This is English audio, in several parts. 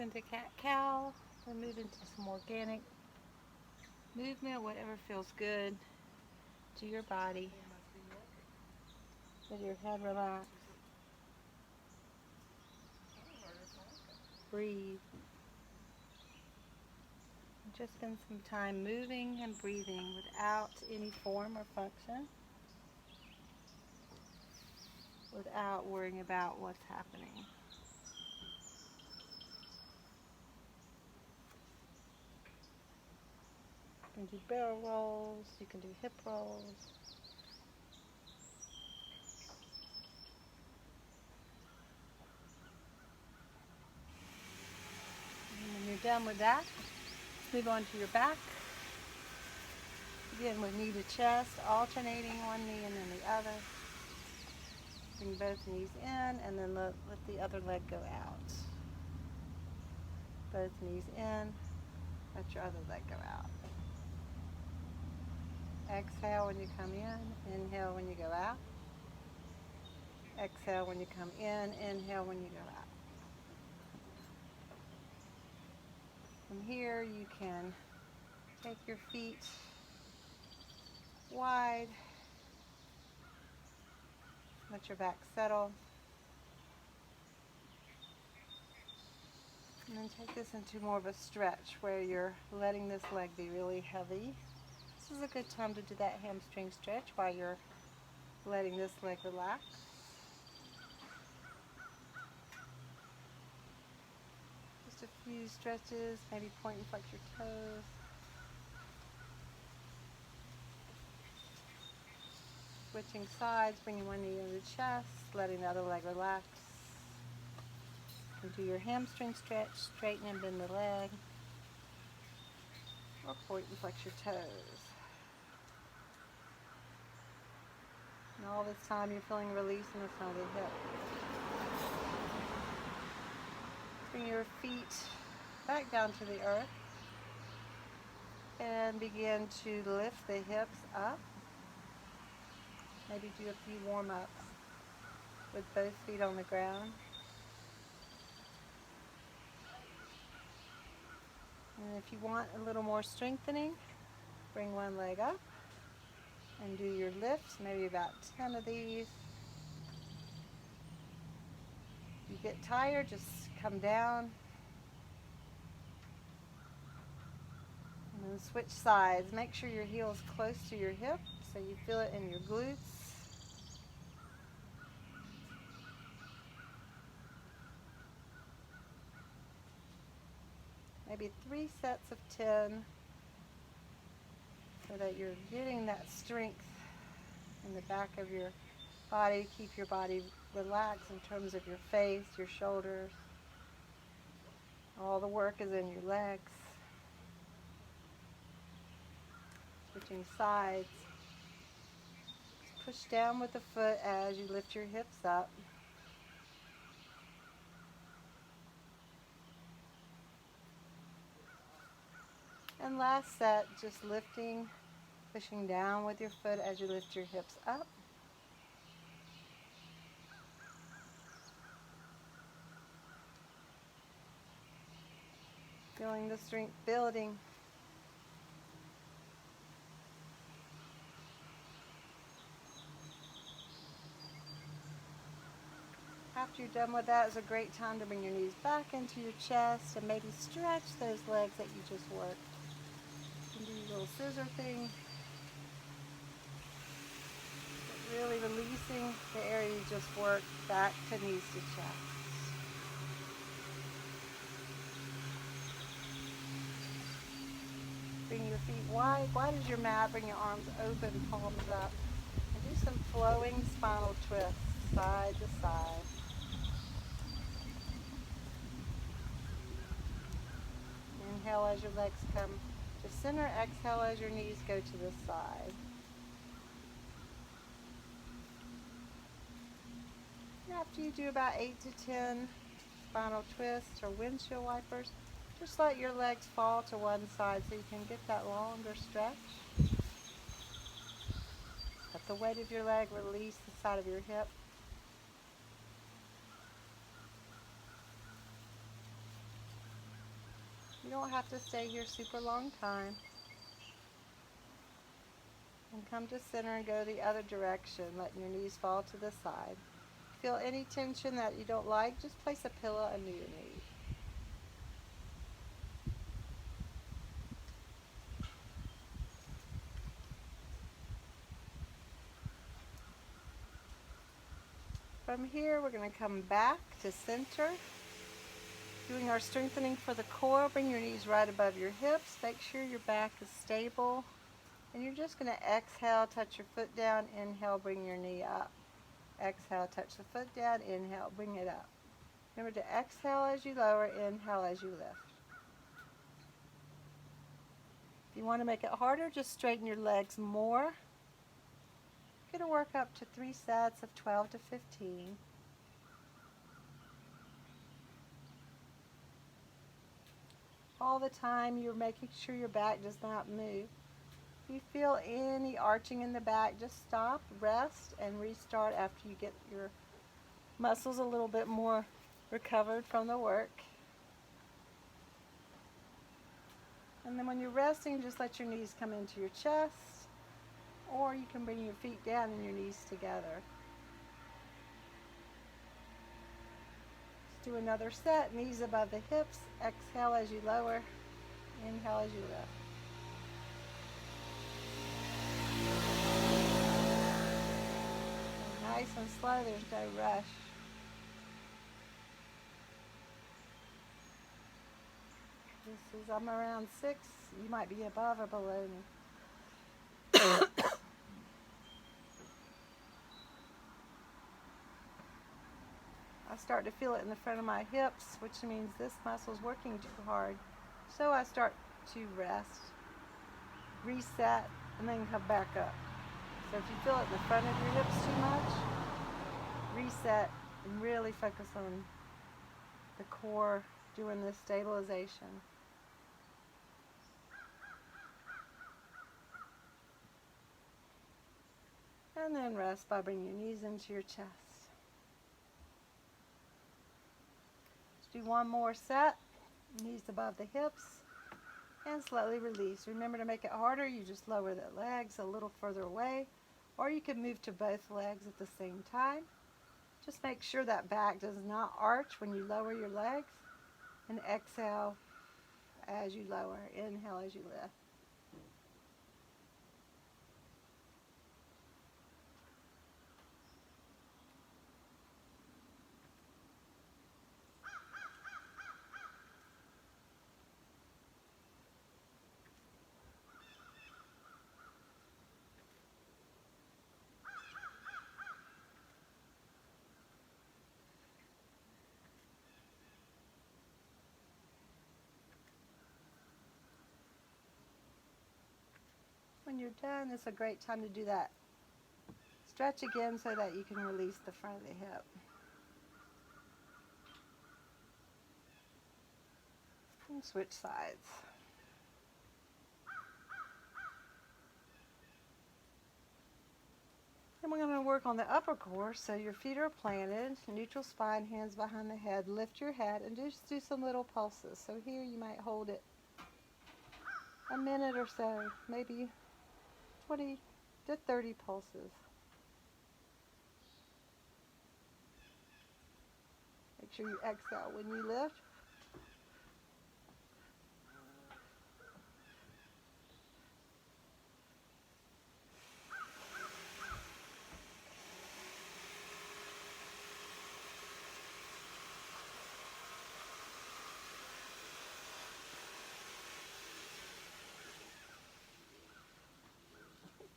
into cat-cow. Then move into some organic movement, whatever feels good to your body. Let your head relax. Breathe. Just spend some time moving and breathing without any form or function, without worrying about what's happening. You can do barrel rolls, you can do hip rolls. And when you're done with that, move on to your back. Begin with knee to chest, alternating one knee and then the other. Bring both knees in and then let the other leg go out. Both knees in, let your other leg go out. Exhale when you come in, inhale when you go out. Exhale when you come in, inhale when you go out. From here you can take your feet wide, let your back settle, and then take this into more of a stretch where you're letting this leg be really heavy. This is a good time to do that hamstring stretch while you're letting this leg relax. Just a few stretches, maybe point and flex your toes. Switching sides, bringing one knee into the chest, letting the other leg relax. And do your hamstring stretch, straighten and bend the leg, or point and flex your toes. And all this time you're feeling release in the front of the hip. Bring your feet back down to the earth and begin to lift the hips up. Maybe do a few warm-ups with both feet on the ground. And if you want a little more strengthening, bring one leg up and do your lifts, maybe about 10 of these. If you get tired, just come down. And then switch sides. Make sure your heel is close to your hip so you feel it in your glutes. Maybe 3 sets of 10 so that you're getting that strength in the back of your body. Keep your body relaxed in terms of your face, your shoulders. All the work is in your legs. Switching sides. Just push down with the foot as you lift your hips up. And last set, just lifting, pushing down with your foot as you lift your hips up. Feeling the strength building. After you're done with that, it's a great time to bring your knees back into your chest and maybe stretch those legs that you just worked. You can do your little scissor thing. Really releasing the area you just worked back to knees to chest. Bring your feet wide as your mat. Bring your arms open, palms up. And do some flowing spinal twists, side to side. Inhale as your legs come to center. Exhale as your knees go to the side. And after you do about 8 to 10 spinal twists or windshield wipers, just let your legs fall to one side so you can get that longer stretch. Let the weight of your leg release the side of your hip. You don't have to stay here super long time. And come to center and go the other direction, letting your knees fall to the side. Feel any tension that you don't like, just place a pillow under your knee. From here, we're going to come back to center. Doing our strengthening for the core, bring your knees right above your hips. Make sure your back is stable. And you're just going to exhale, touch your foot down, inhale, bring your knee up. Exhale, touch the foot down, inhale, bring it up. Remember to exhale as you lower, inhale as you lift. If you want to make it harder, just straighten your legs more. You're going to work up to 3 sets of 12 to 15. All the time you're making sure your back does not move. If you feel any arching in the back, just stop, rest, and restart after you get your muscles a little bit more recovered from the work. And then when you're resting, just let your knees come into your chest, or you can bring your feet down and your knees together. Let's do another set, knees above the hips. Exhale as you lower, inhale as you lift. Nice and slow, there's no rush. This is, I'm around 6, you might be above or below me. I start to feel it in the front of my hips, which means this muscle's working too hard. So I start to rest, reset, and then come back up. So if you feel it in the front of your hips too much, reset and really focus on the core doing this stabilization. And then rest by bringing your knees into your chest. Let's do one more set. Knees above the hips. And slowly release. Remember, to make it harder, you just lower the legs a little further away. Or you can move to both legs at the same time. Just make sure that back does not arch when you lower your legs. And exhale as you lower. Inhale as you lift. When you're done, it's a great time to do that stretch again so that you can release the front of the hip. And switch sides. And we're going to work on the upper core, so your feet are planted, neutral spine, hands behind the head. Lift your head and just do some little pulses. So here you might hold it a minute or so, maybe 20 to 30 pulses. Make sure you exhale when you lift.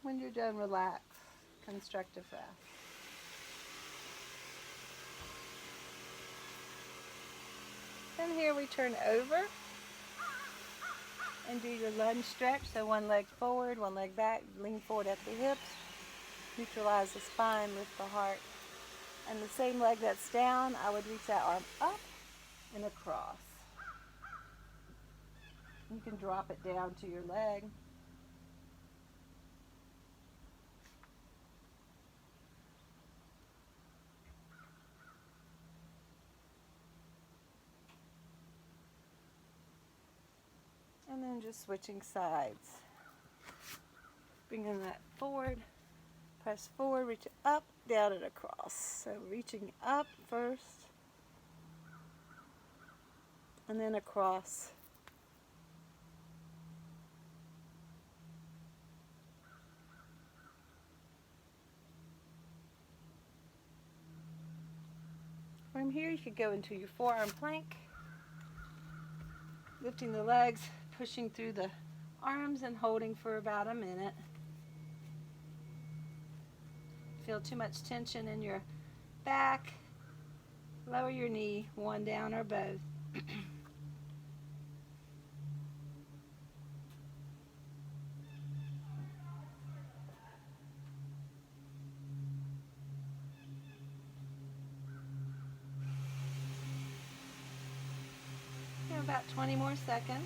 When you're done, relax. Constructive rest. And here we turn over and do your lunge stretch. So one leg forward, one leg back, lean forward at the hips, neutralize the spine, lift the heart. And the same leg that's down, I would reach that arm up and across. You can drop it down to your leg. And then just switching sides. Bringing that forward, press forward, reach up, down and across. So reaching up first, and then across. From here you could go into your forearm plank, lifting the legs, pushing through the arms and holding for about a minute. Feel too much tension in your back, lower your knee, one down or both. About 20 more seconds.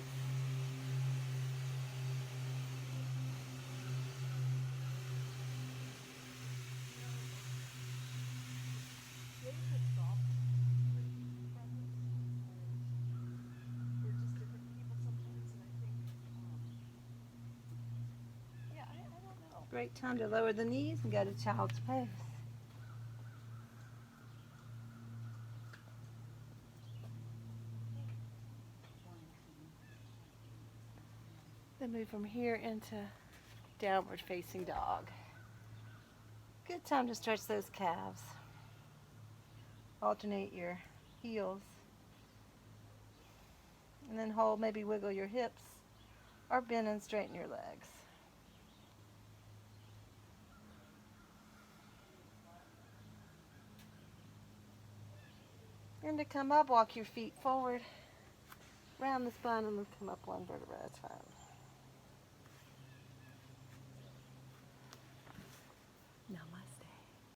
Great time to lower the knees and go to child's pose. Then move from here into downward facing dog. Good time to stretch those calves. Alternate your heels. And then hold, maybe wiggle your hips or bend and straighten your legs. And to come up, walk your feet forward, round the spine, and then come up one vertebra at a time.